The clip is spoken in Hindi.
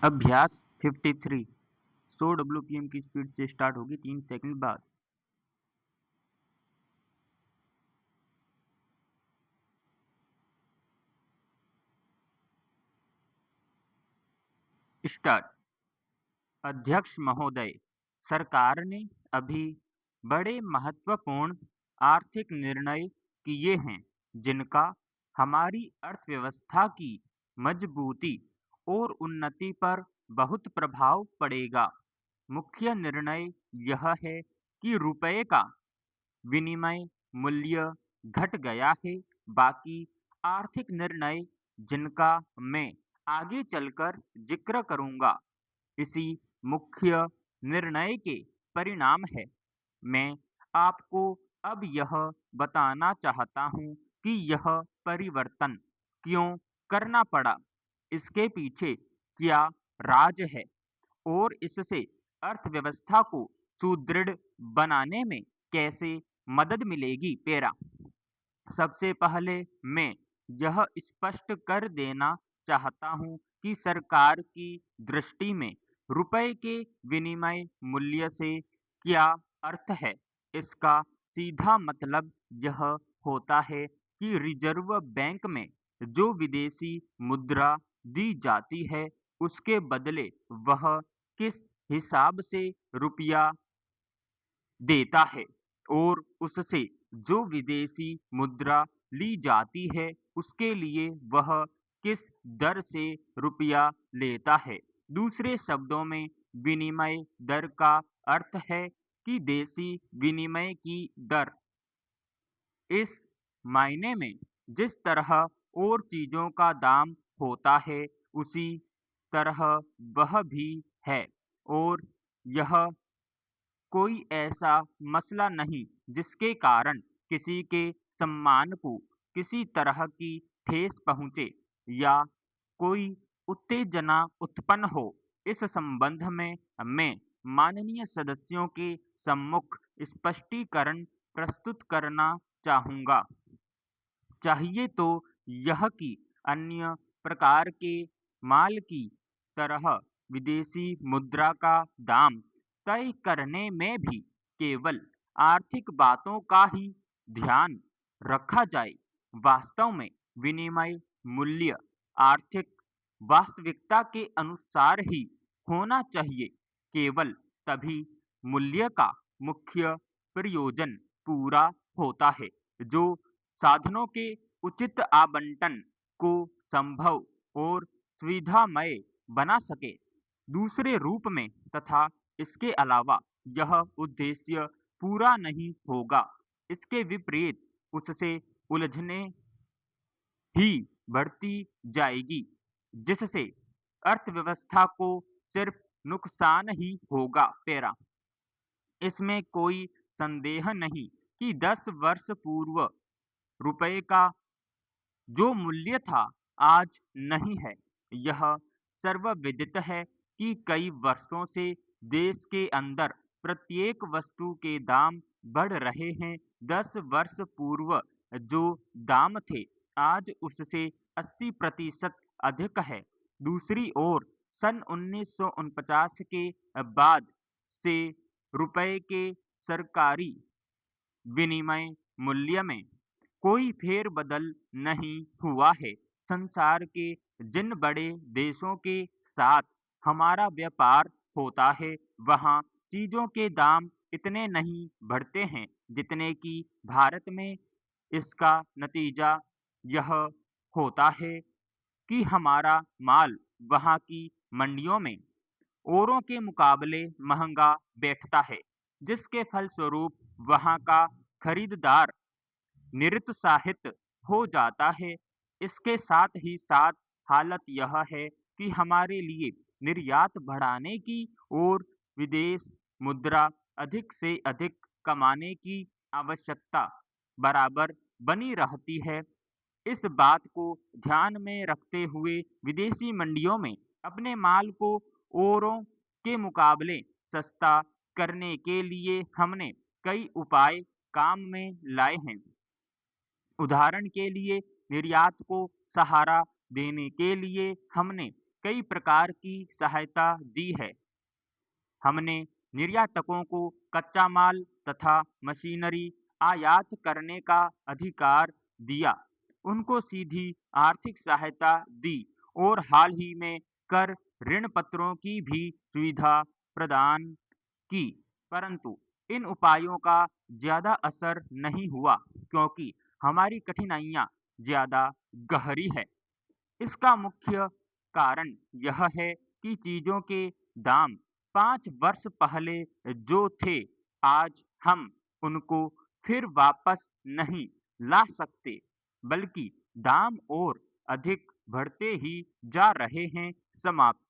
अभ्यास 53 100 WPM की स्पीड से स्टार्ट होगी 3 सेकंड बाद। स्टार्ट। अध्यक्ष महोदय, सरकार ने अभी बड़े महत्वपूर्ण आर्थिक निर्णय किए हैं जिनका हमारी अर्थव्यवस्था की मजबूती और उन्नति पर बहुत प्रभाव पड़ेगा। मुख्य निर्णय यह है कि रुपये का विनिमय मूल्य घट गया है। बाकी आर्थिक निर्णय जिनका मैं आगे चलकर जिक्र करूंगा, इसी मुख्य निर्णय के परिणाम है। मैं आपको अब यह बताना चाहता हूं कि यह परिवर्तन क्यों करना पड़ा, इसके पीछे क्या राज है और इससे अर्थव्यवस्था को सुदृढ़ बनाने में कैसे मदद मिलेगी। पेरा सबसे पहले मैं यह स्पष्ट कर देना चाहता हूं कि सरकार की दृष्टि में रुपए के विनिमय मूल्य से क्या अर्थ है। इसका सीधा मतलब यह होता है कि रिजर्व बैंक में जो विदेशी मुद्रा दी जाती है, उसके बदले वह किस हिसाब से रुपया देता है और उससे जो विदेशी मुद्रा ली जाती है, उसके लिए वह किस दर से रुपया लेता है। दूसरे शब्दों में विनिमय दर का अर्थ है कि देशी विनिमय की दर। इस मायने में जिस तरह और चीजों का दाम होता है, उसी तरह वह भी है। और यह कोई ऐसा मसला नहीं जिसके कारण किसी के सम्मान को किसी तरह की ठेस पहुंचे या कोई उत्तेजना उत्पन्न हो। इस संबंध में मैं माननीय सदस्यों के सम्मुख स्पष्टीकरण प्रस्तुत करना चाहूंगा। चाहिए तो यह कि अन्य प्रकार के माल की तरह विदेशी मुद्रा का दाम तय करने में भी केवल आर्थिक बातों का ही ध्यान रखा जाए। वास्तव में विनिमय मूल्य आर्थिक वास्तविकता के अनुसार ही होना चाहिए। केवल तभी मूल्य का मुख्य प्रयोजन पूरा होता है जो साधनों के उचित आवंटन को संभव और सुविधामय बना सके। दूसरे रूप में तथा इसके अलावा यह उद्देश्य पूरा नहीं होगा। इसके विपरीत उससे उलझने ही बढ़ती जाएगी, जिससे अर्थव्यवस्था को सिर्फ नुकसान ही होगा। पेरा इसमें कोई संदेह नहीं कि 10 वर्ष पूर्व रुपए का जो मूल्य था, आज नहीं है। यह सर्वविदित है कि कई वर्षों से देश के अंदर प्रत्येक वस्तु के दाम बढ़ रहे हैं। 10 वर्ष पूर्व जो दाम थे, आज उससे 80% अधिक है। दूसरी ओर सन 1949 के बाद से रुपए के सरकारी विनिमय मूल्य में कोई फेरबदल नहीं हुआ है। संसार के जिन बड़े देशों के साथ हमारा व्यापार होता है, वहाँ चीजों के दाम इतने नहीं बढ़ते हैं जितने कि भारत में। इसका नतीजा यह होता है कि हमारा माल वहाँ की मंडियों में औरों के मुकाबले महंगा बैठता है, जिसके फलस्वरूप वहाँ का खरीदार निरुत्साहित हो जाता है। इसके साथ ही साथ हालत यह है कि हमारे लिए निर्यात बढ़ाने की और विदेश मुद्रा अधिक से अधिक कमाने की आवश्यकता बराबर बनी रहती है। इस बात को ध्यान में रखते हुए विदेशी मंडियों में अपने माल को औरों के मुकाबले सस्ता करने के लिए हमने कई उपाय काम में लाए हैं। उदाहरण के लिए निर्यात को सहारा देने के लिए हमने कई प्रकार की सहायता दी है। हमने निर्यातकों को कच्चा माल तथा मशीनरी आयात करने का अधिकार दिया, उनको सीधी आर्थिक सहायता दी और हाल ही में कर ऋण पत्रों की भी सुविधा प्रदान की। परंतु इन उपायों का ज्यादा असर नहीं हुआ क्योंकि हमारी कठिनाइयां ज्यादा गहरी है। इसका मुख्य कारण यह है कि चीजों के दाम 5 वर्ष पहले जो थे, आज हम उनको फिर वापस नहीं ला सकते, बल्कि दाम और अधिक बढ़ते ही जा रहे हैं। समाप्त।